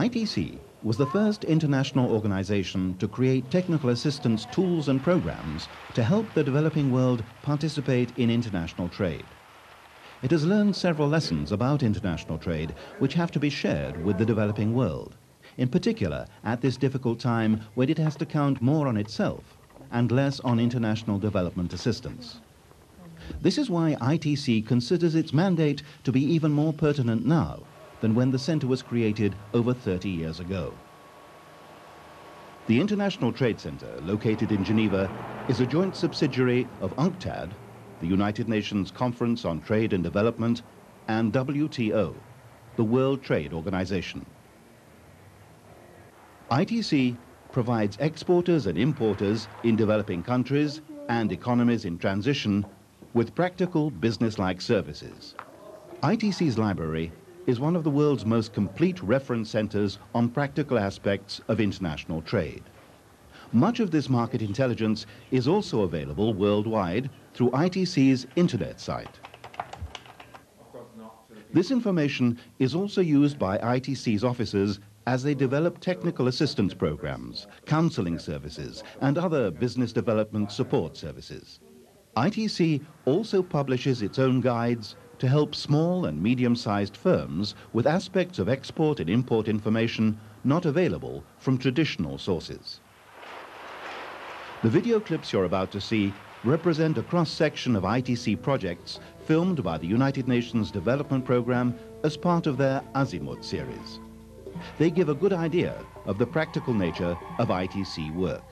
ITC was the first international organization to create technical assistance tools and programs to help the developing world participate in international trade. It has learned several lessons about international trade which have to be shared with the developing world, in particular at this difficult time when it has to count more on itself and less on international development assistance. This is why ITC considers its mandate to be even more pertinent now than when the Centre was created over 30 years ago. The International Trade Centre, located in Geneva, is a joint subsidiary of UNCTAD, the United Nations Conference on Trade and Development, and WTO, the World Trade Organization. ITC provides exporters and importers in developing countries and economies in transition with practical business-like services. ITC's library is one of the world's most complete reference centers on practical aspects of international trade. Much of this market intelligence is also available worldwide through ITC's internet site. This information is also used by ITC's officers as they develop technical assistance programs, counseling services, and other business development support services. ITC also publishes its own guides to help small and medium-sized firms with aspects of export and import information not available from traditional sources. The video clips you're about to see represent a cross-section of ITC projects filmed by the United Nations Development Programme as part of their Azimuth series. They give a good idea of the practical nature of ITC work.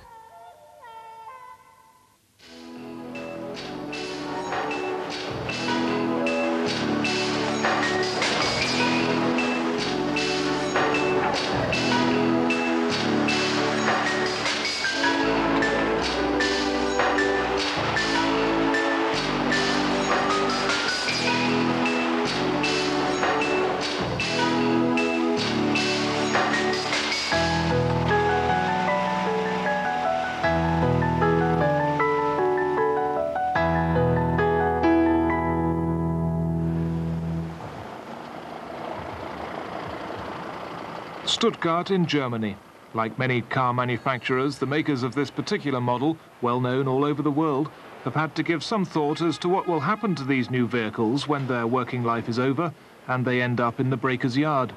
Stuttgart in Germany. Like many car manufacturers, the makers of this particular model, well known all over the world, have had to give some thought as to what will happen to these new vehicles when their working life is over and they end up in the breaker's yard.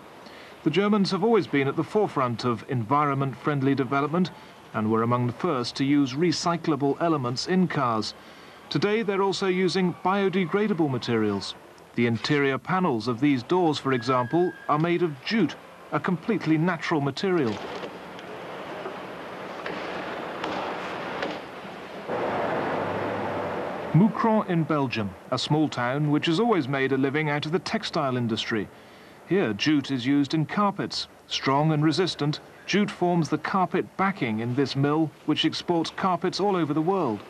The Germans have always been at the forefront of environment-friendly development and were among the first to use recyclable elements in cars. Today they're also using biodegradable materials. The interior panels of these doors, for example, are made of jute, a completely natural material. Moucron in Belgium, a small town which has always made a living out of the textile industry. Here, jute is used in carpets. Strong and resistant, jute forms the carpet backing in this mill, which exports carpets all over the world.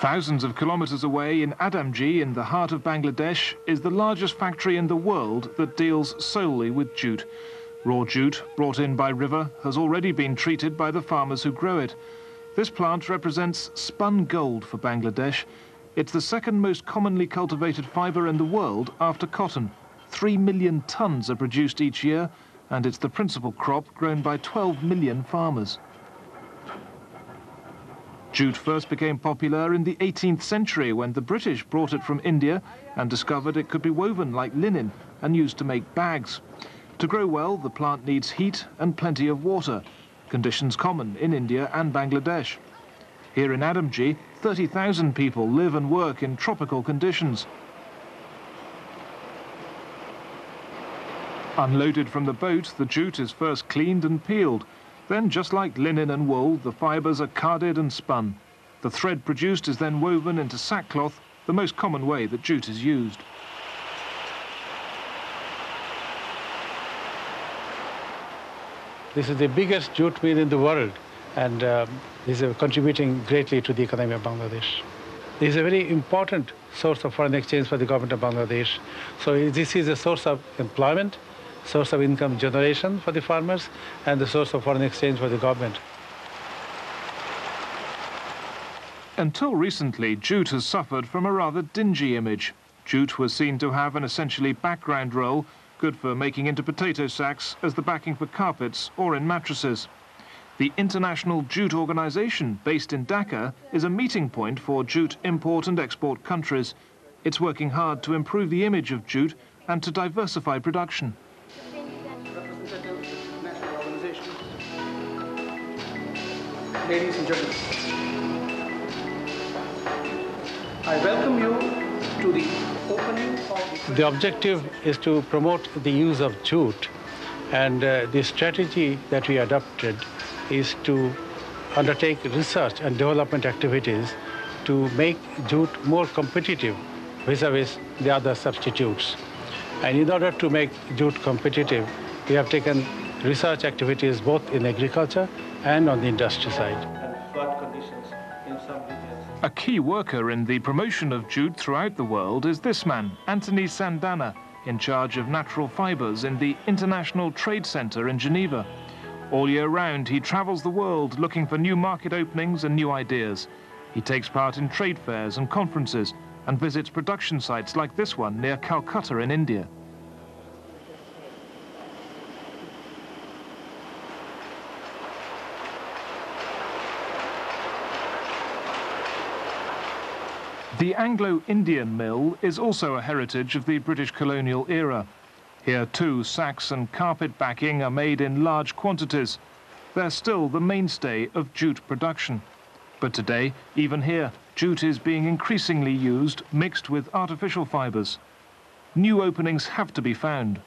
Thousands of kilometers away in Adamji, in the heart of Bangladesh, is the largest factory in the world that deals solely with jute. Raw jute, brought in by river, has already been treated by the farmers who grow it. This plant represents spun gold for Bangladesh. It's the second most commonly cultivated fiber in the world after cotton. 3 million tons are produced each year, and it's the principal crop grown by 12 million farmers. Jute first became popular in the 18th century when the British brought it from India and discovered it could be woven like linen and used to make bags. To grow well, the plant needs heat and plenty of water, conditions common in India and Bangladesh. Here in Adamji, 30,000 people live and work in tropical conditions. Unloaded from the boat, the jute is first cleaned and peeled. Then, just like linen and wool, the fibers are carded and spun. The thread produced is then woven into sackcloth, the most common way that jute is used. This is the biggest jute mill in the world, and this is contributing greatly to the economy of Bangladesh. This is a very important source of foreign exchange for the government of Bangladesh. So this is a source of employment, source of income generation for the farmers, and the source of foreign exchange for the government. Until recently, jute has suffered from a rather dingy image. Jute was seen to have an essentially background role, good for making into potato sacks as the backing for carpets or in mattresses. The International Jute Organization, based in Dhaka, is a meeting point for jute import and export countries. It's working hard to improve the image of jute and to diversify production. Ladies and gentlemen, I welcome you to the opening of The objective is to promote the use of jute, and the strategy that we adopted is to undertake research and development activities to make jute more competitive vis-a-vis the other substitutes. And in order to make jute competitive, we have taken research activities both in agriculture and on the industry side. and flood conditions in some regions. A key worker in the promotion of jute throughout the world is this man, Anthony Sandana, in charge of natural fibers in the International Trade Center in Geneva. All year round, he travels the world looking for new market openings and new ideas. He takes part in trade fairs and conferences and visits production sites like this one near Calcutta in India. The Anglo-Indian mill is also a heritage of the British colonial era. Here too, sacks and carpet backing are made in large quantities. They're still the mainstay of jute production. But today, even here, jute is being increasingly used, mixed with artificial fibers. New openings have to be found.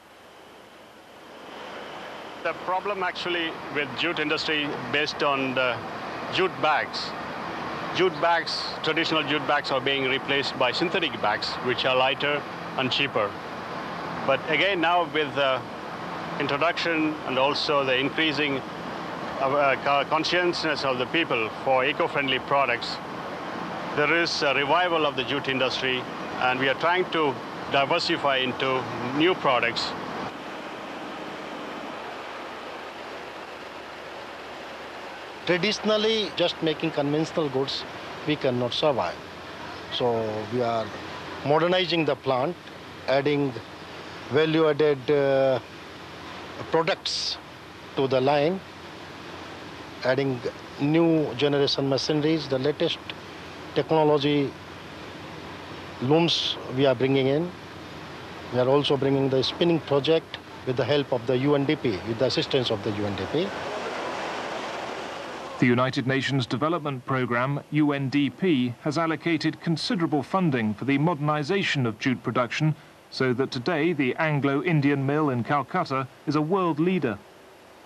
The problem actually with jute industry based on the jute bags. Jute bags, traditional jute bags are being replaced by synthetic bags, which are lighter and cheaper. But again, now with the introduction and also the increasing consciousness of the people for eco-friendly products, there is a revival of the jute industry, and we are trying to diversify into new products. Traditionally, just making conventional goods, we cannot survive. So we are modernizing the plant, adding value-added products to the line, adding new generation machineries, the latest technology looms we are bringing in. We are also bringing the spinning project with the help of the UNDP, with the assistance of the UNDP. The United Nations Development Programme, UNDP, has allocated considerable funding for the modernisation of jute production, so that today the Anglo-Indian mill in Calcutta is a world leader.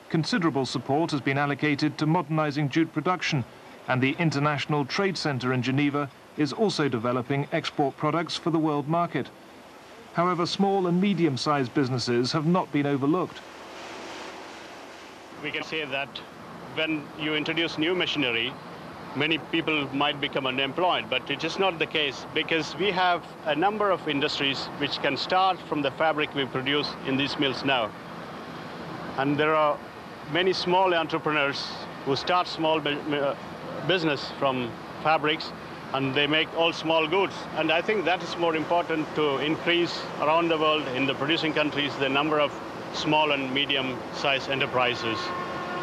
Considerable support has been allocated to modernising jute production, and the International Trade Center in Geneva is also developing export products for the world market. However, small and medium-sized businesses have not been overlooked. We can say that when you introduce new machinery, many people might become unemployed, but it is not the case, because we have a number of industries which can start from the fabric we produce in these mills now. And there are many small entrepreneurs who start small business from fabrics, and they make all small goods. And I think that is more important to increase around the world in the producing countries the number of small and medium-sized enterprises.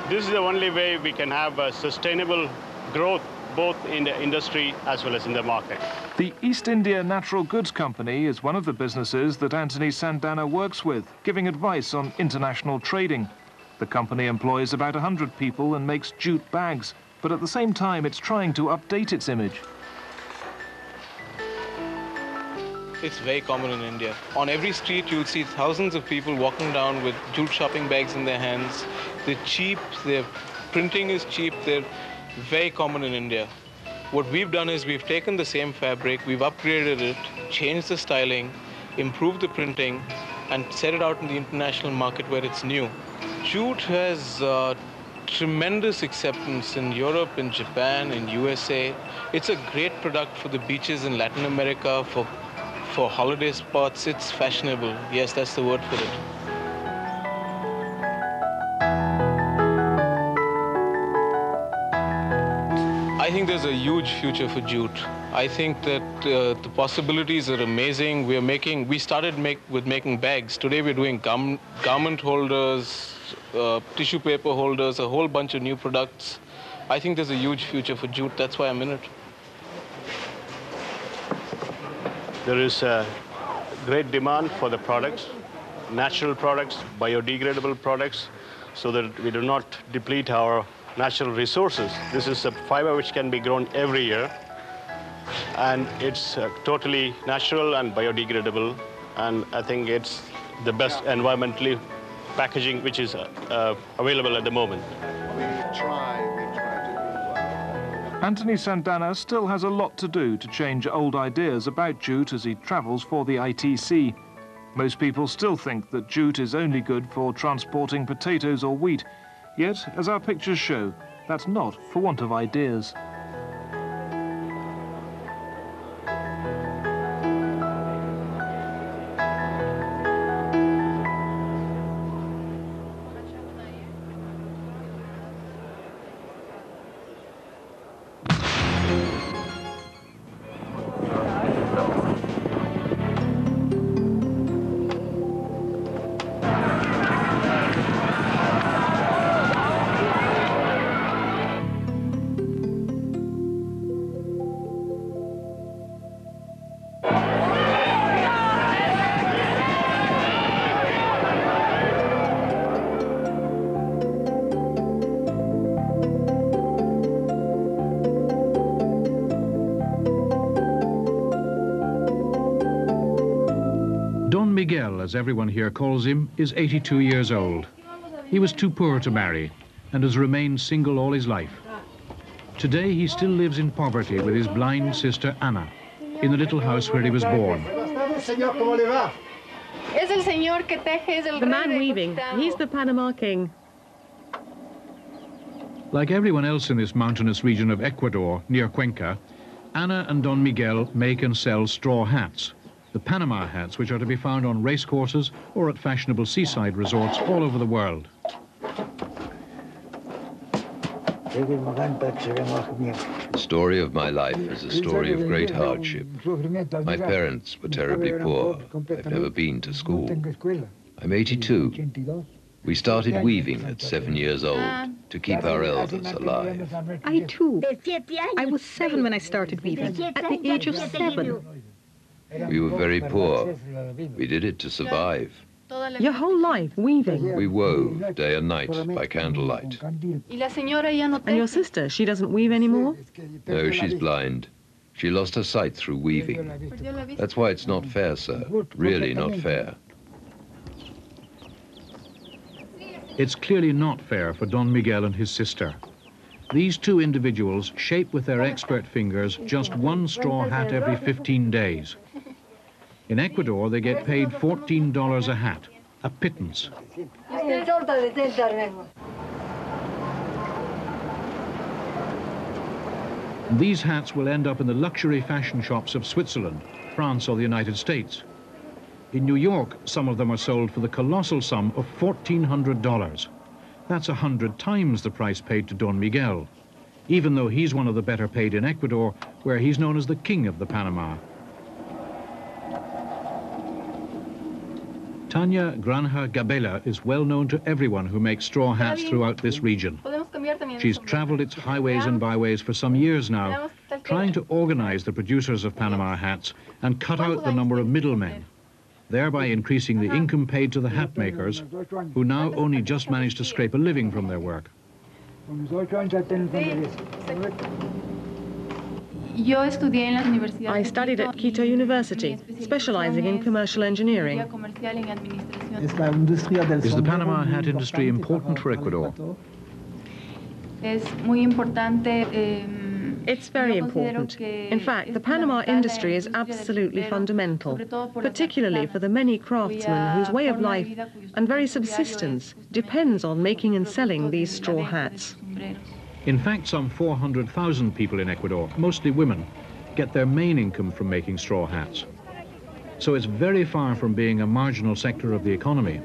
This is the only way we can have a sustainable growth both in the industry as well as in the market. The East India Natural Goods Company is one of the businesses that Anthony Sandana works with, giving advice on international trading. The company employs about 100 people and makes jute bags, but at the same time it's trying to update its image. It's very common in India. On every street you'll see thousands of people walking down with jute shopping bags in their hands. They're cheap, their printing is cheap, they're very common in India. What we've done is we've taken the same fabric, we've upgraded it, changed the styling, improved the printing, and set it out in the international market where it's new. Jute has tremendous acceptance in Europe, in Japan, in USA. It's a great product for the beaches in Latin America, for holiday spots. It's fashionable. Yes, that's the word for it. I think there's a huge future for jute. I think that the possibilities are amazing. We started with making bags. Today we're doing garment holders, tissue paper holders, a whole bunch of new products. I think there's a huge future for jute. That's why I'm in it. There is a great demand for the products, natural products, biodegradable products, so that we do not deplete our natural resources. This is a fiber which can be grown every year, and it's totally natural and biodegradable, and I think it's the best environmentally packaging which is available at the moment. Anthony Sandana still has a lot to do to change old ideas about jute as he travels for the ITC. Most people still think that jute is only good for transporting potatoes or wheat. Yet, as our pictures show, that's not for want of ideas. Don Miguel, as everyone here calls him, is 82 years old. He was too poor to marry and has remained single all his life. Today he still lives in poverty with his blind sister Anna, in the little house where he was born. The man weaving, he's the Panama King. Like everyone else in this mountainous region of Ecuador, near Cuenca, Anna and Don Miguel make and sell straw hats, the Panama hats which are to be found on racecourses or at fashionable seaside resorts all over the world. The story of my life is a story of great hardship. My parents were terribly poor. I've never been to school. I'm 82. We started weaving at 7 years old to keep our elders alive. I too. I was 7 when I started weaving, at the age of 7. We were very poor. We did it to survive. Your whole life weaving? We wove day and night by candlelight. And your sister, she doesn't weave anymore? No, she's blind. She lost her sight through weaving. That's why it's not fair, sir. Really not fair. It's clearly not fair for Don Miguel and his sister. These two individuals shape with their expert fingers just one straw hat every 15 days. In Ecuador, they get paid $14 a hat, a pittance. These hats will end up in the luxury fashion shops of Switzerland, France, or the United States. In New York, some of them are sold for the colossal sum of $1,400. That's 100 times the price paid to Don Miguel, even though he's one of the better paid in Ecuador, where he's known as the king of the Panama. Tanya Granja Gabela is well known to everyone who makes straw hats throughout this region. She's traveled its highways and byways for some years now, trying to organize the producers of Panama hats and cut out the number of middlemen, thereby increasing the income paid to the hat makers, who now only just manage to scrape a living from their work. I studied at Quito University, specializing in commercial engineering. Is the Panama hat industry important for Ecuador? It's very important. In fact, the Panama industry is absolutely fundamental, particularly for the many craftsmen whose way of life and very subsistence depends on making and selling these straw hats. In fact, some 400,000 people in Ecuador, mostly women, get their main income from making straw hats. So it's very far from being a marginal sector of the economy.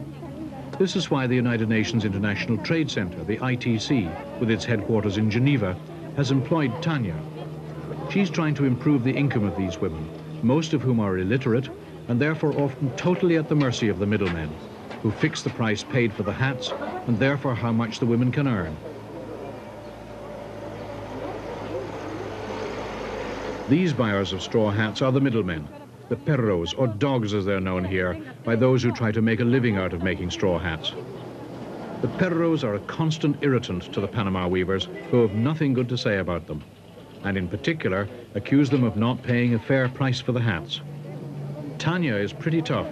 This is why the United Nations International Trade Center, the ITC, with its headquarters in Geneva, has employed Tanya. She's trying to improve the income of these women, most of whom are illiterate and therefore often totally at the mercy of the middlemen, who fix the price paid for the hats and therefore how much the women can earn. These buyers of straw hats are the middlemen, the perros, or dogs as they're known here, by those who try to make a living out of making straw hats. The perros are a constant irritant to the Panama weavers, who have nothing good to say about them, and in particular accuse them of not paying a fair price for the hats. Tanya is pretty tough.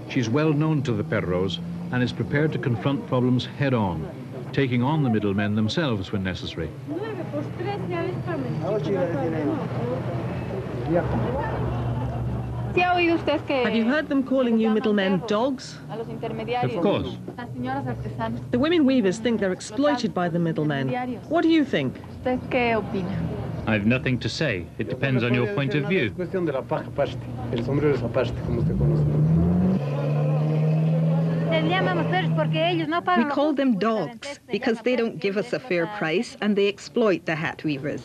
She's well known to the perros and is prepared to confront problems head-on, taking on the middlemen themselves when necessary. Have you heard them calling you middlemen dogs? Of course. The women weavers think they're exploited by the middlemen. What do you think? I've nothing to say. It depends on your point of view. We call them dogs because they don't give us a fair price and they exploit the hat weavers.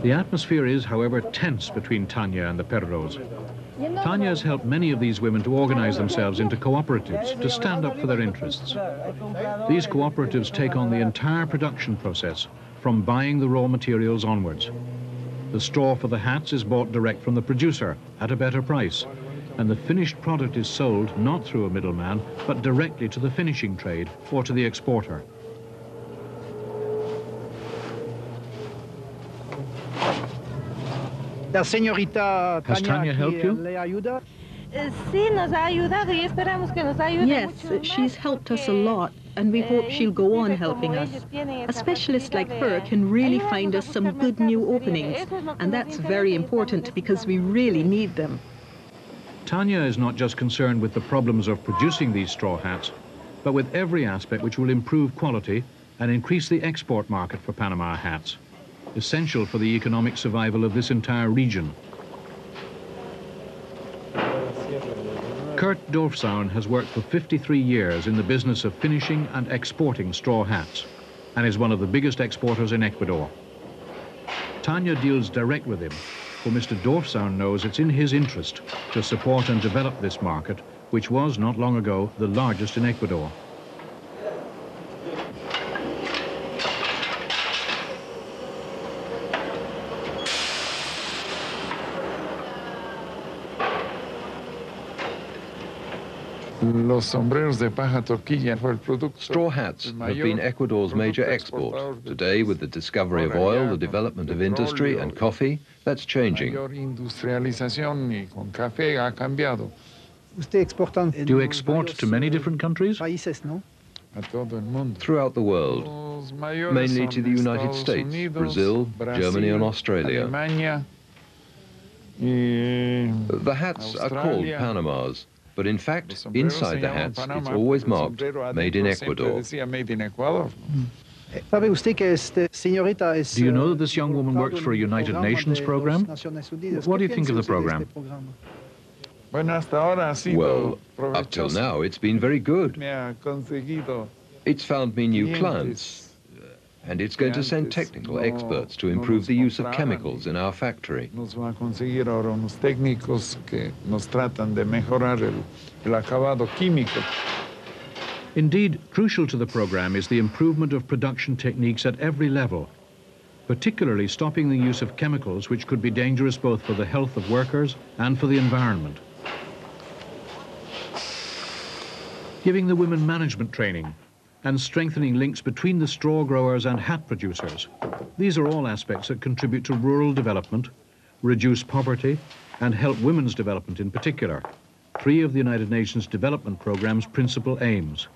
The atmosphere is, however, tense between Tanya and the perros. Tanya has helped many of these women to organize themselves into cooperatives to stand up for their interests. These cooperatives take on the entire production process, from buying the raw materials onwards. The straw for the hats is bought direct from the producer at a better price, and the finished product is sold not through a middleman, but directly to the finishing trade or to the exporter. Has Tanya helped you? Yes, she's helped us a lot, and we hope she'll go on helping us. A specialist like her can really find us some good new openings, and that's very important because we really need them. Tanya is not just concerned with the problems of producing these straw hats, but with every aspect which will improve quality and increase the export market for Panama hats, essential for the economic survival of this entire region. Kurt Dorfzaun has worked for 53 years in the business of finishing and exporting straw hats, and is one of the biggest exporters in Ecuador. Tanya deals direct with him, for Mr. Dorfzaun knows it's in his interest to support and develop this market, which was, not long ago, the largest in Ecuador. Straw hats have been Ecuador's major export. Today, with the discovery of oil, the development of industry and coffee, that's changing. Do you export to many different countries? Throughout the world, mainly to the United States, Brazil, Germany and Australia. The hats are called Panamas, but in fact, inside the hats, it's always marked, made in Ecuador. Do you know that this young woman works for a United Nations program? What do you think of the program? Well, up till now, it's been very good. It's found me new clients, and it's going to send technical experts to improve the use of chemicals in our factory. Indeed, crucial to the program is the improvement of production techniques at every level, particularly stopping the use of chemicals which could be dangerous both for the health of workers and for the environment. Giving the women management training and strengthening links between the straw growers and hat producers. These are all aspects that contribute to rural development, reduce poverty, and help women's development in particular, 3 of the United Nations Development Programme's principal aims.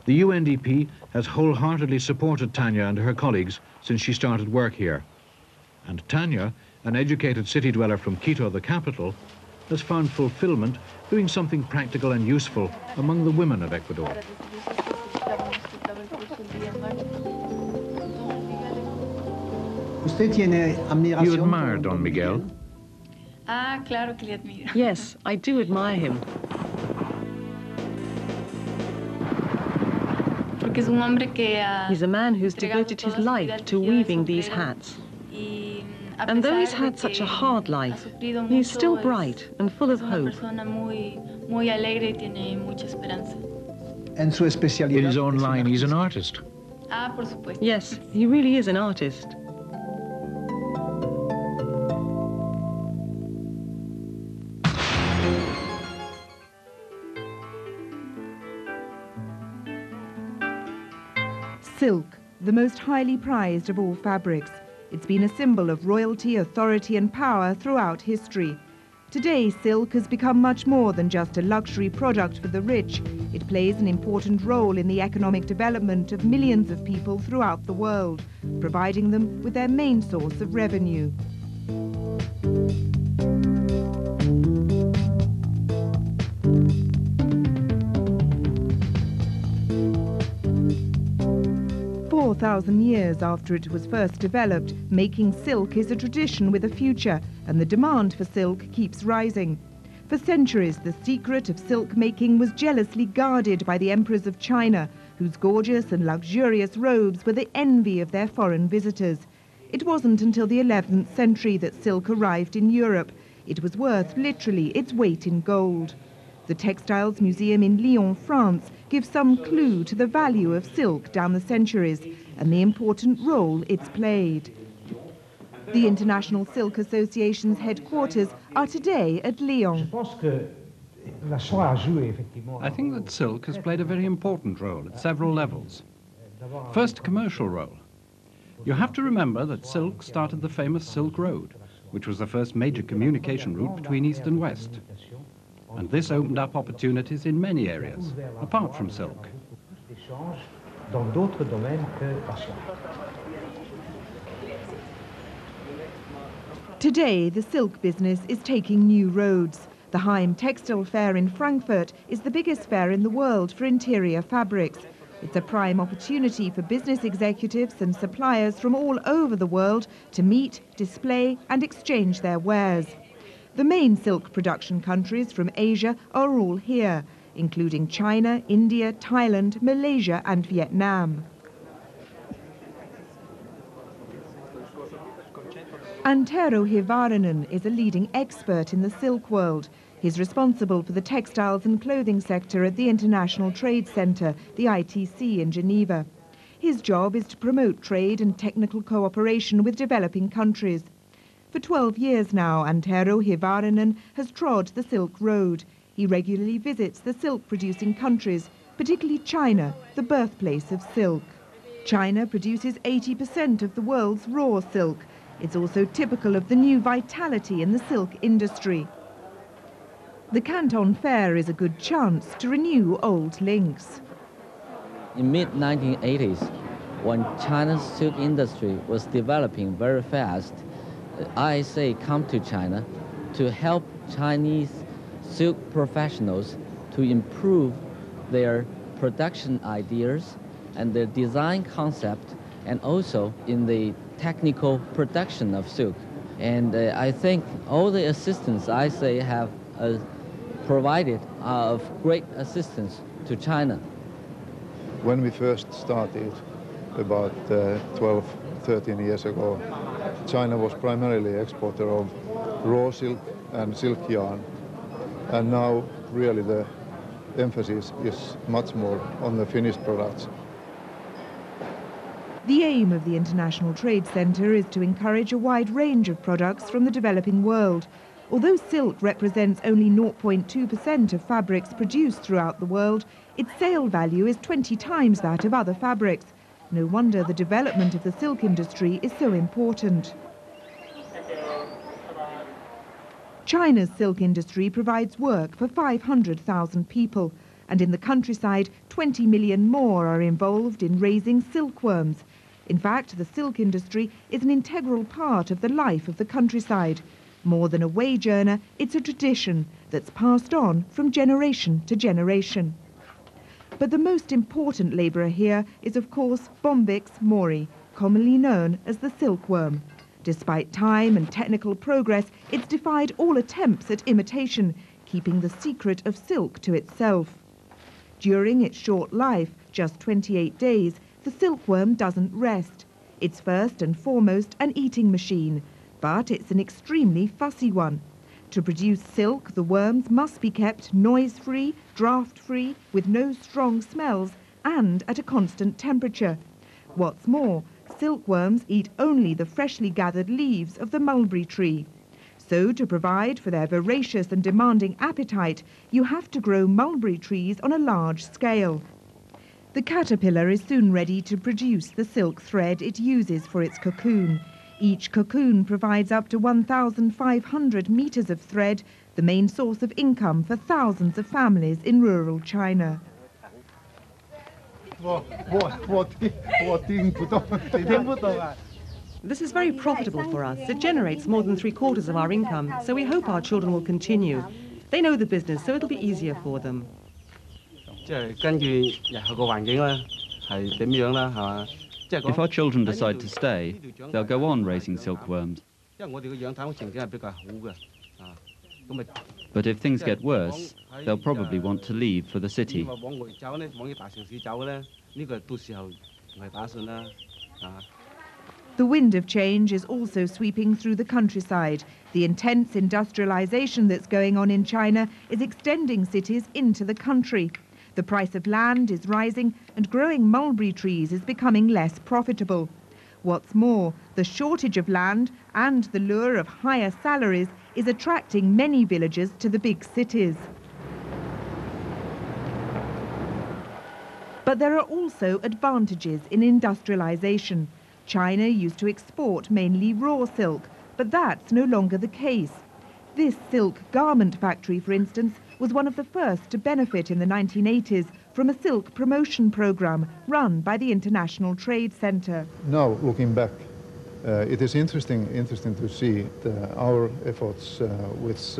The UNDP has wholeheartedly supported Tanya and her colleagues since she started work here. And Tanya, an educated city dweller from Quito, the capital, has found fulfillment doing something practical and useful among the women of Ecuador. You admire Don Miguel? Yes, I do admire him. He's a man who's devoted his life to weaving these hats. And though he's had such a hard life, he's still bright and full of hope. In his own line, he's an artist. Yes, he really is an artist. Silk, the most highly prized of all fabrics. It's been a symbol of royalty, authority and power throughout history. Today, silk has become much more than just a luxury product for the rich. It plays an important role in the economic development of millions of people throughout the world, providing them with their main source of revenue. For 4,000 years after it was first developed, making silk is a tradition with a future, and the demand for silk keeps rising. For centuries, the secret of silk making was jealously guarded by the emperors of China, whose gorgeous and luxurious robes were the envy of their foreign visitors. It wasn't until the 11th century that silk arrived in Europe. It was worth literally its weight in gold. The Textiles Museum in Lyon, France, gives some clue to the value of silk down the centuries and the important role it's played. The International Silk Association's headquarters are today at Lyon. I think that silk has played a very important role at several levels. First, commercial role. You have to remember that silk started the famous Silk Road, which was the first major communication route between East and West. And this opened up opportunities in many areas, apart from silk. Today, the silk business is taking new roads. The Heim Textile Fair in Frankfurt is the biggest fair in the world for interior fabrics. It's a prime opportunity for business executives and suppliers from all over the world to meet, display and exchange their wares. The main silk production countries from Asia are all here, including China, India, Thailand, Malaysia and Vietnam. Antero Hirvonen is a leading expert in the silk world. He's responsible for the textiles and clothing sector at the International Trade Center, the ITC in Geneva. His job is to promote trade and technical cooperation with developing countries. For 12 years now, Antero Hirvonen has trod the Silk Road. He regularly visits the silk-producing countries, particularly China, the birthplace of silk. China produces 80% of the world's raw silk. It's also typical of the new vitality in the silk industry. The Canton Fair is a good chance to renew old links. In mid-1980s, when China's silk industry was developing very fast, ISA came to China to help Chinese silk professionals to improve their production ideas and their design concept, and also in the technical production of silk. And I think all the assistance ISA have provided are of great assistance to China. When we first started about 13 years ago, China was primarily exporter of raw silk and silk yarn, and now really the emphasis is much more on the finished products. The aim of the International Trade Center is to encourage a wide range of products from the developing world. Although silk represents only 0.2% of fabrics produced throughout the world, its sale value is 20 times that of other fabrics. No wonder the development of the silk industry is so important. China's silk industry provides work for 500,000 people, and in the countryside, 20 million more are involved in raising silkworms. In fact, the silk industry is an integral part of the life of the countryside. More than a wage earner, it's a tradition that's passed on from generation to generation. But the most important labourer here is, of course, Bombyx mori, commonly known as the silkworm. Despite time and technical progress, it's defied all attempts at imitation, keeping the secret of silk to itself. During its short life, just 28 days, the silkworm doesn't rest. It's first and foremost an eating machine, but it's an extremely fussy one. To produce silk, the worms must be kept noise-free, draft-free, with no strong smells, and at a constant temperature. What's more, silkworms eat only the freshly gathered leaves of the mulberry tree. So to provide for their voracious and demanding appetite, you have to grow mulberry trees on a large scale. The caterpillar is soon ready to produce the silk thread it uses for its cocoon. Each cocoon provides up to 1,500 meters of thread, the main source of income for thousands of families in rural China. This is very profitable for us. It generates more than 3/4 of our income, so we hope our children will continue. They know the business, so it'll be easier for them. If our children decide to stay, they'll go on raising silkworms. But if things get worse, they'll probably want to leave for the city. The wind of change is also sweeping through the countryside. The intense industrialization that's going on in China is extending cities into the country. The price of land is rising and growing mulberry trees is becoming less profitable. What's more, the shortage of land and the lure of higher salaries is attracting many villagers to the big cities. But there are also advantages in industrialization. China used to export mainly raw silk, but that's no longer the case. This silk garment factory, for instance, was one of the first to benefit in the 1980s from a silk promotion program run by the International Trade Center. Now, looking back, it is interesting to see our efforts, which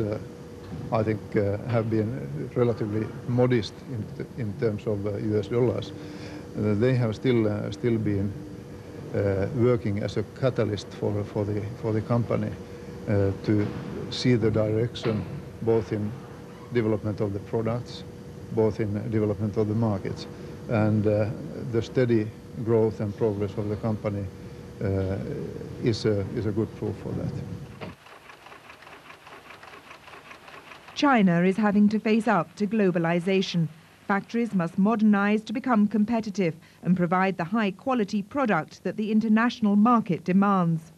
I think have been relatively modest in terms of US dollars. They have still been working as a catalyst for the company to see the direction, both in development of the products, both in development of the markets, and the steady growth and progress of the company is a good proof for that. China is having to face up to globalization. Factories must modernize to become competitive and provide the high-quality product that the international market demands.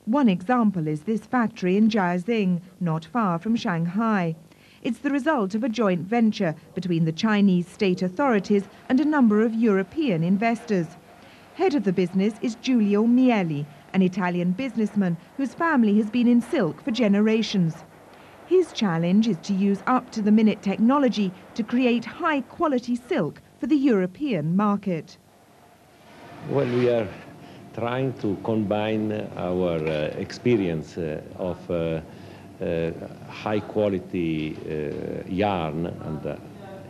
One example is this factory in Jiaxing, not far from Shanghai. It's the result of a joint venture between the Chinese state authorities and a number of European investors. Head of the business is Giulio Mieli, an Italian businessman whose family has been in silk for generations. His challenge is to use up-to-the-minute technology to create high-quality silk for the European market. Well, we are trying to combine our experience of high-quality yarn and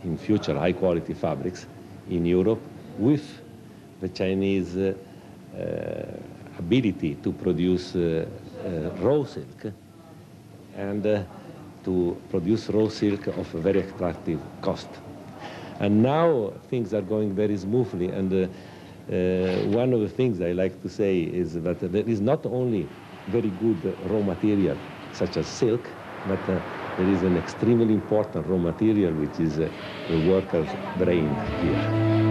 in future high-quality fabrics in Europe with the Chinese ability to produce raw silk and to produce raw silk of a very attractive cost. And now things are going very smoothly, and one of the things I like to say is that there is not only very good raw material, such as silk, but there is an extremely important raw material, which is the worker's brain here.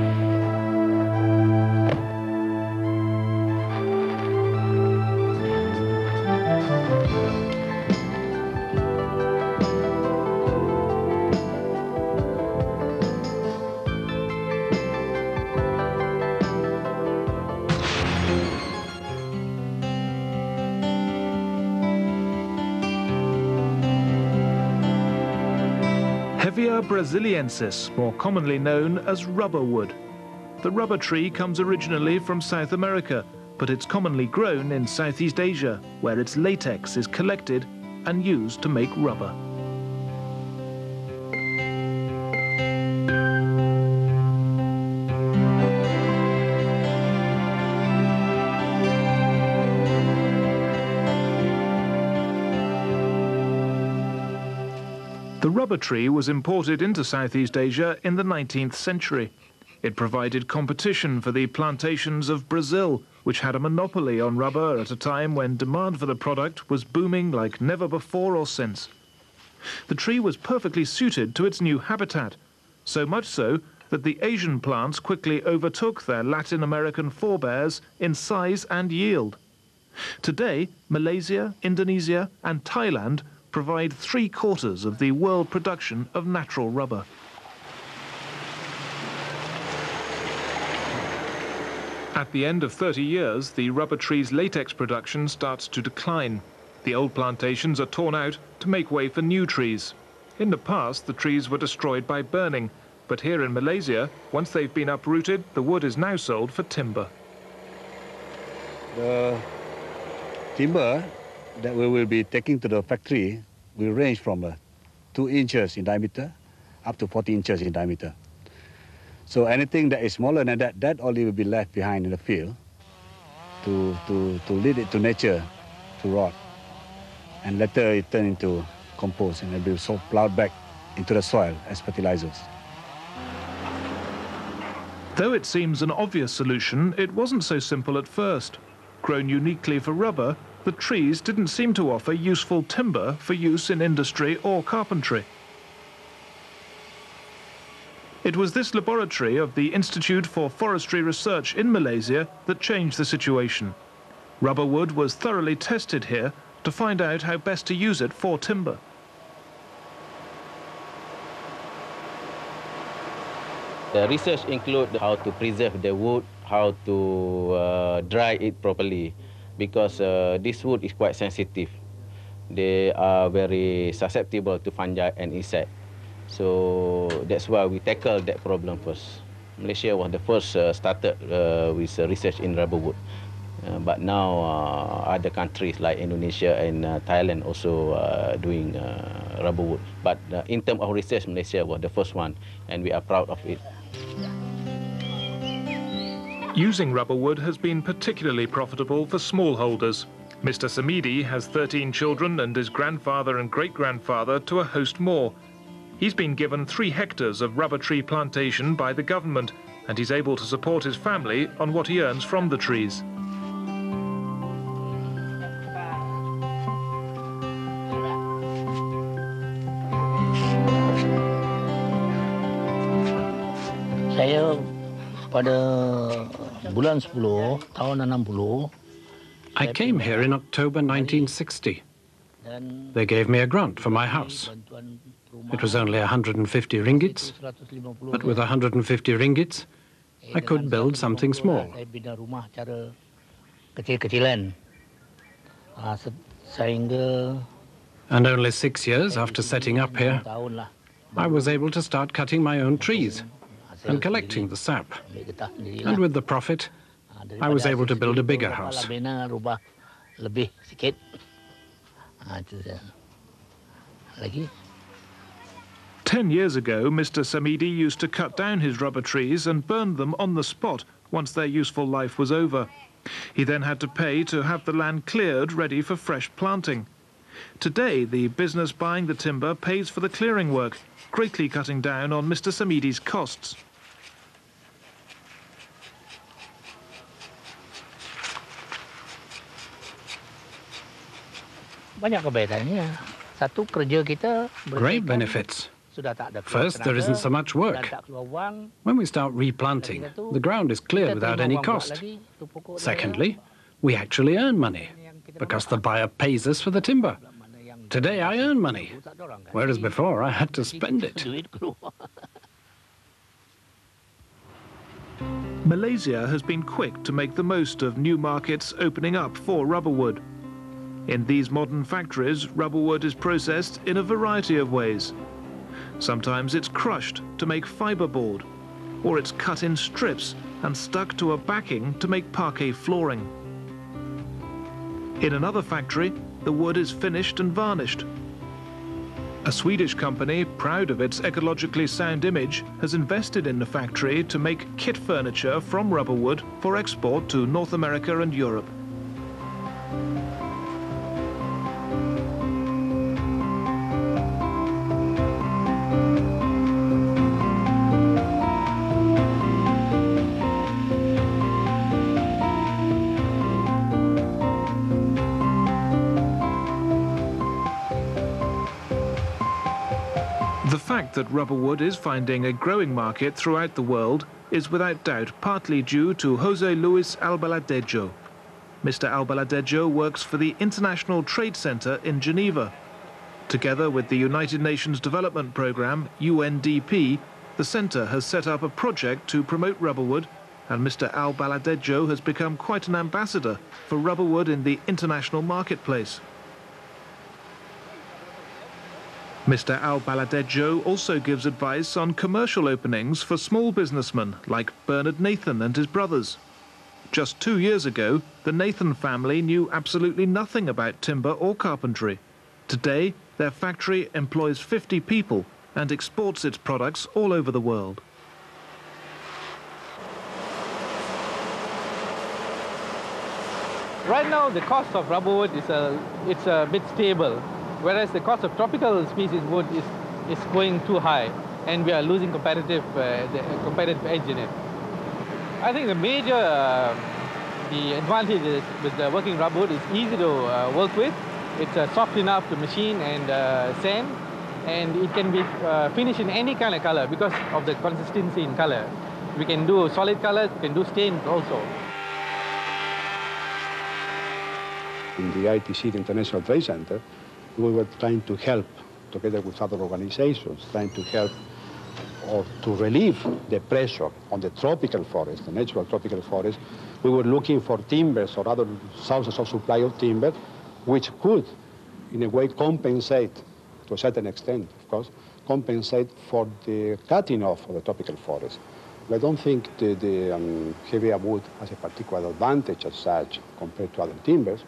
Hevea brasiliensis, more commonly known as rubber wood. The rubber tree comes originally from South America, but it's commonly grown in Southeast Asia, where its latex is collected and used to make rubber. The rubber tree was imported into Southeast Asia in the 19th century. It provided competition for the plantations of Brazil, which had a monopoly on rubber at a time when demand for the product was booming like never before or since. The tree was perfectly suited to its new habitat, so much so that the Asian plants quickly overtook their Latin American forebears in size and yield. Today, Malaysia, Indonesia and Thailand provide 3/4 of the world production of natural rubber. At the end of 30 years, the rubber tree's latex production starts to decline. The old plantations are torn out to make way for new trees. In the past, the trees were destroyed by burning, but here in Malaysia, once they've been uprooted, the wood is now sold for timber. The timber that we will be taking to the factory will range from 2 inches in diameter up to 40 inches in diameter. So anything that is smaller than that, that only will be left behind in the field to lead it to nature to rot. And later it turn into compost and it will be plowed back into the soil as fertilizers. Though it seems an obvious solution, it wasn't so simple at first. Grown uniquely for rubber, the trees didn't seem to offer useful timber for use in industry or carpentry. It was this laboratory of the Institute for Forestry Research in Malaysia that changed the situation. Rubber wood was thoroughly tested here to find out how best to use it for timber. The research includes how to preserve the wood, how to dry it properly, because this wood is quite sensitive. They are very susceptible to fungi and insects. So that's why we tackled that problem first. Malaysia was the first started with research in rubber wood. But now other countries like Indonesia and Thailand also doing rubber wood. But in terms of research, Malaysia was the first one, and we are proud of it. Using rubber wood has been particularly profitable for smallholders. Mr. Samidi has 13 children and is grandfather and great-grandfather to a host more. He's been given 3 hectares of rubber tree plantation by the government, and he's able to support his family on what he earns from the trees. Saya pada bulan 10 tahun 60. I came here in October 1960. They gave me a grant for my house. It was only 150 ringgits, but with 150 ringgits, I could build something small. And only 6 years after setting up here, I was able to start cutting my own trees and collecting the sap. And with the profit, I was able to build a bigger house. 10 years ago, Mr. Samidi used to cut down his rubber trees and burn them on the spot once their useful life was over. He then had to pay to have the land cleared ready for fresh planting. Today, the business buying the timber pays for the clearing work, greatly cutting down on Mr. Samidi's costs. Great benefits. First, there isn't so much work. When we start replanting, the ground is cleared without any cost. Secondly, we actually earn money, because the buyer pays us for the timber. Today I earn money, whereas before I had to spend it. Malaysia has been quick to make the most of new markets opening up for rubber wood. In these modern factories, rubber wood is processed in a variety of ways. Sometimes it's crushed to make fiberboard, or it's cut in strips and stuck to a backing to make parquet flooring. In another factory, the wood is finished and varnished. A Swedish company, proud of its ecologically sound image, has invested in the factory to make kit furniture from rubber wood for export to North America and Europe. The fact that rubber wood is finding a growing market throughout the world is without doubt partly due to José Luis Albaladejo. Mr. Albaladejo works for the International Trade Center in Geneva. Together with the United Nations Development Programme, UNDP, the centre has set up a project to promote rubber wood, and Mr. Albaladejo has become quite an ambassador for rubber wood in the international marketplace. Mr. Albaladejo also gives advice on commercial openings for small businessmen like Bernard Nathan and his brothers. Just 2 years ago, the Nathan family knew absolutely nothing about timber or carpentry. Today, their factory employs 50 people and exports its products all over the world. Right now, the cost of rubber wood is a bit stable, whereas the cost of tropical species wood is going too high, and we are losing competitive edge in it. I think the major the advantage is with the working rubber wood is easy to work with. It's soft enough to machine and sand, and it can be finished in any kind of color because of the consistency in color. We can do solid colors, we can do stains also. In the ITC, the International Trade Center, we were trying to help, together with other organizations, trying to help or to relieve the pressure on the tropical forest, the natural tropical forest. We were looking for timbers or other sources of supply of timber which could, in a way, compensate, to a certain extent, of course, compensate for the cutting off of the tropical forest. I don't think the heavier wood has a particular advantage as such compared to other timbers.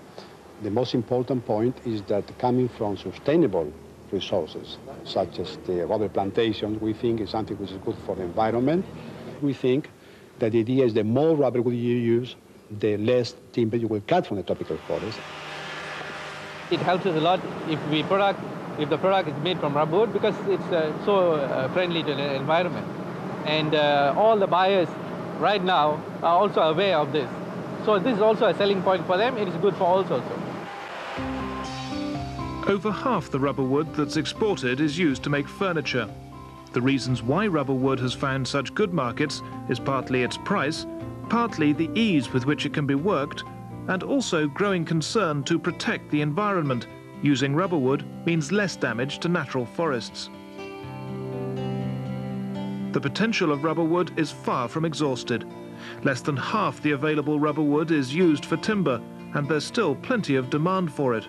The most important point is that coming from sustainable resources, such as the rubber plantations, we think is something which is good for the environment. We think that the idea is the more rubber wood you use, the less timber you will cut from the tropical forest. It helps us a lot if the product is made from rubber wood because it's so friendly to the environment. And all the buyers right now are also aware of this. So this is also a selling point for them. It is good for us also. Over half the rubber wood that's exported is used to make furniture. The reasons why rubber wood has found such good markets is partly its price, partly the ease with which it can be worked, and also growing concern to protect the environment. Using rubber wood means less damage to natural forests. The potential of rubber wood is far from exhausted. Less than half the available rubber wood is used for timber, and there's still plenty of demand for it.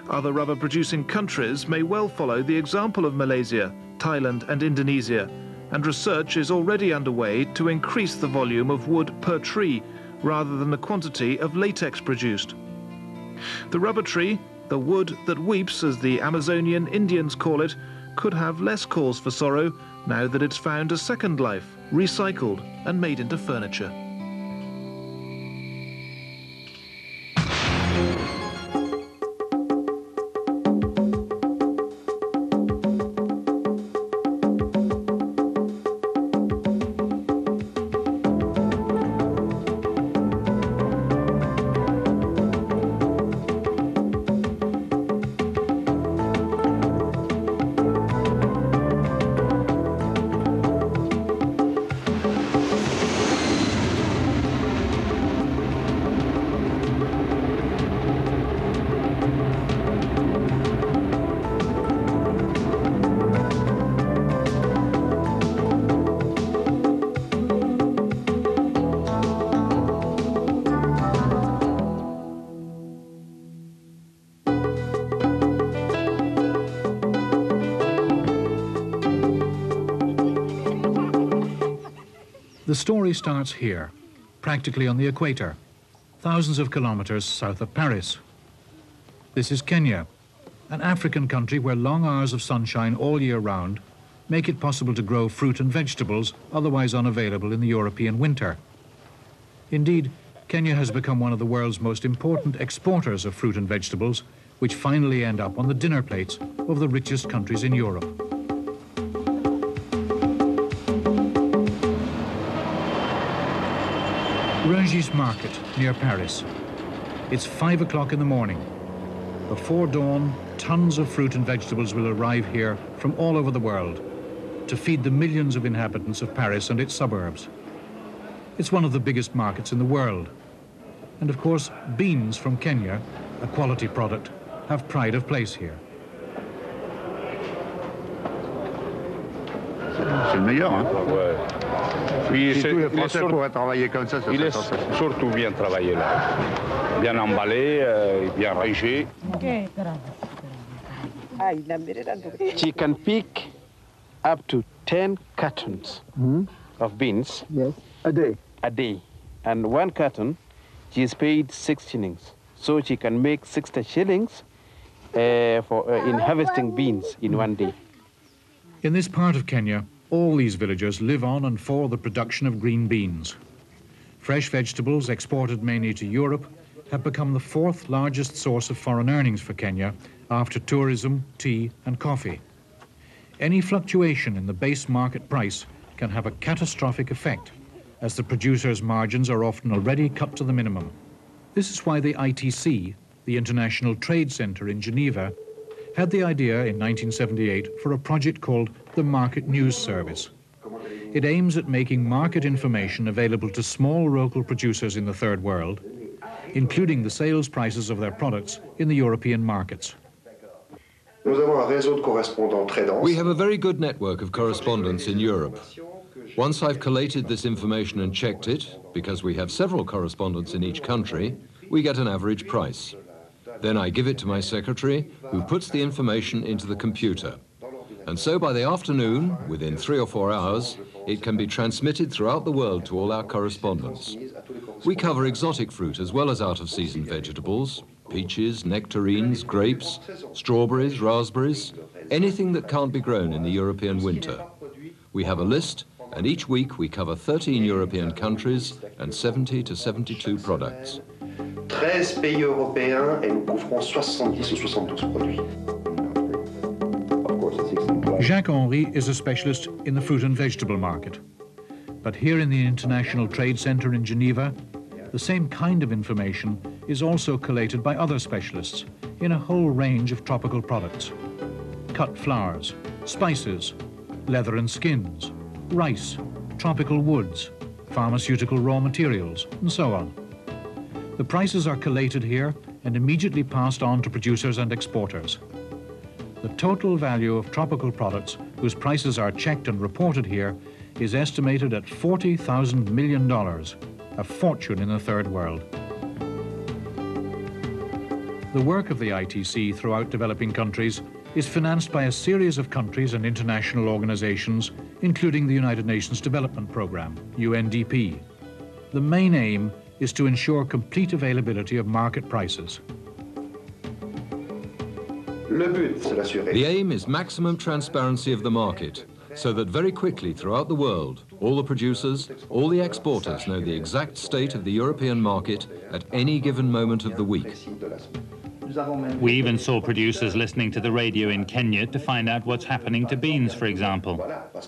Other rubber-producing countries may well follow the example of Malaysia, Thailand and Indonesia, and research is already underway to increase the volume of wood per tree rather than the quantity of latex produced. The rubber tree, the wood that weeps as the Amazonian Indians call it, could have less cause for sorrow now that it's found a second life, recycled and made into furniture. The story starts here, practically on the equator, thousands of kilometers south of Paris. This is Kenya, an African country where long hours of sunshine all year round make it possible to grow fruit and vegetables otherwise unavailable in the European winter. Indeed, Kenya has become one of the world's most important exporters of fruit and vegetables, which finally end up on the dinner plates of the richest countries in Europe. Rungis Market near Paris. It's 5 o'clock in the morning. Before dawn, tons of fruit and vegetables will arrive here from all over the world to feed the millions of inhabitants of Paris and its suburbs. It's one of the biggest markets in the world. And of course, beans from Kenya, a quality product, have pride of place here. C'est le meilleur, hein? Ouais. Puis si tous les Français pourraient travailler comme ça, il est surtout bien travaillé là. Bien emballé, bien rangé. She can pick up to 10 cartons of beans a day. A day. And one carton, she is paid 6 shillings. So she can make 60 shillings in harvesting beans in one day. In this part of Kenya, all these villagers live on and for the production of green beans. Fresh vegetables exported mainly to Europe have become the 4th largest source of foreign earnings for Kenya after tourism, tea and coffee. Any fluctuation in the base market price can have a catastrophic effect, as the producers' margins are often already cut to the minimum. This is why the ITC, the International Trade Center in Geneva, had the idea in 1978 for a project called the Market News Service. It aims at making market information available to small local producers in the Third World, including the sales prices of their products in the European markets. We have a very good network of correspondents in Europe. Once I've collated this information and checked it, because we have several correspondents in each country, we get an average price. Then I give it to my secretary, who puts the information into the computer. And so by the afternoon, within 3 or 4 hours, it can be transmitted throughout the world to all our correspondents. We cover exotic fruit as well as out-of-season vegetables, peaches, nectarines, grapes, strawberries, raspberries, anything that can't be grown in the European winter. We have a list, and each week we cover 13 European countries and 70 to 72 products. 13 pays européens et nous couvrons 70 ou 72 produits. Jacques-Henri is a specialist in the fruit and vegetable market. But here in the International Trade Center in Geneva, the same kind of information is also collated by other specialists in a whole range of tropical products. Cut flowers, spices, leather and skins, rice, tropical woods, pharmaceutical raw materials, and so on. The prices are collated here and immediately passed on to producers and exporters. The total value of tropical products whose prices are checked and reported here is estimated at $40,000 million, a fortune in the Third World. The work of the ITC throughout developing countries is financed by a series of countries and international organizations, including the United Nations Development Programme, UNDP. The main aim is to ensure complete availability of market prices. The aim is maximum transparency of the market, so that very quickly throughout the world, all the producers, all the exporters know the exact state of the European market at any given moment of the week. We even saw producers listening to the radio in Kenya to find out what's happening to beans, for example.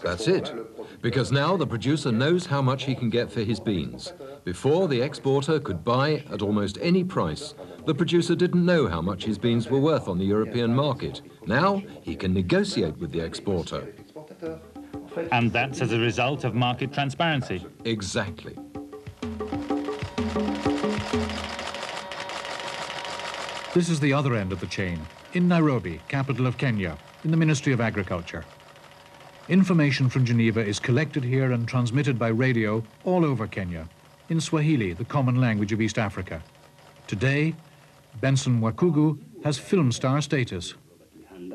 That's it, because now the producer knows how much he can get for his beans. Before, the exporter could buy at almost any price. The producer didn't know how much his beans were worth on the European market. Now, he can negotiate with the exporter. And that's as a result of market transparency. Exactly. This is the other end of the chain, in Nairobi, capital of Kenya, in the Ministry of Agriculture. Information from Geneva is collected here and transmitted by radio all over Kenya, in Swahili, the common language of East Africa. Today, Benson Wakugu has film star status. When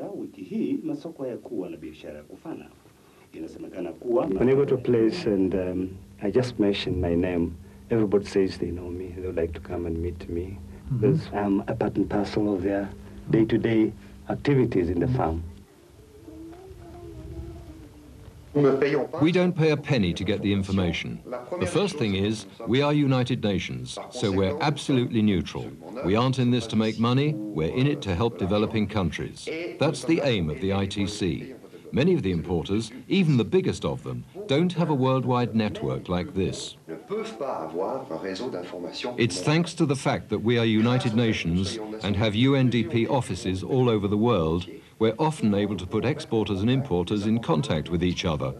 you go to a place and I just mention my name, everybody says they know me, they would like to come and meet me. Because I'm a part and parcel of their day-to-day activities in the farm. We don't pay a penny to get the information. The first thing is, we are United Nations, so we're absolutely neutral. We aren't in this to make money, we're in it to help developing countries. That's the aim of the ITC. Many of the importers, even the biggest of them, don't have a worldwide network like this. It's thanks to the fact that we are United Nations and have UNDP offices all over the world, we're often able to put exporters and importers in contact with each other.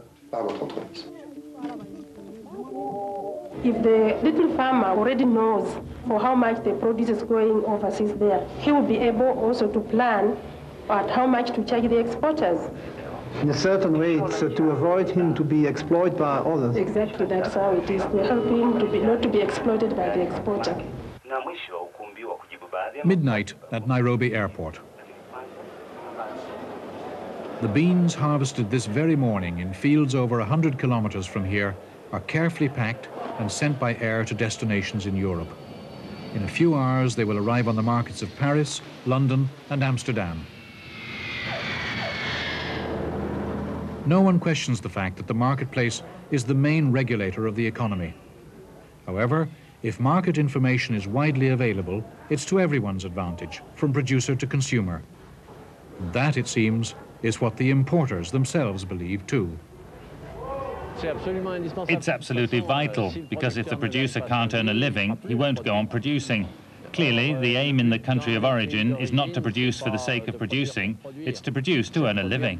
If the little farmer already knows for how much the produce is going overseas there, he will be able also to plan at how much to charge the exporters. In a certain way, it's to avoid him to be exploited by others. Exactly, that's how it is. To help him to not to be exploited by the exporter. Midnight at Nairobi Airport. The beans harvested this very morning in fields over 100 kilometers from here are carefully packed and sent by air to destinations in Europe. In a few hours, they will arrive on the markets of Paris, London, and Amsterdam. No one questions the fact that the marketplace is the main regulator of the economy. However, if market information is widely available, it's to everyone's advantage, from producer to consumer. That, it seems, is what the importers themselves believe too. It's absolutely vital, because if the producer can't earn a living, he won't go on producing. Clearly, the aim in the country of origin is not to produce for the sake of producing, it's to produce to earn a living.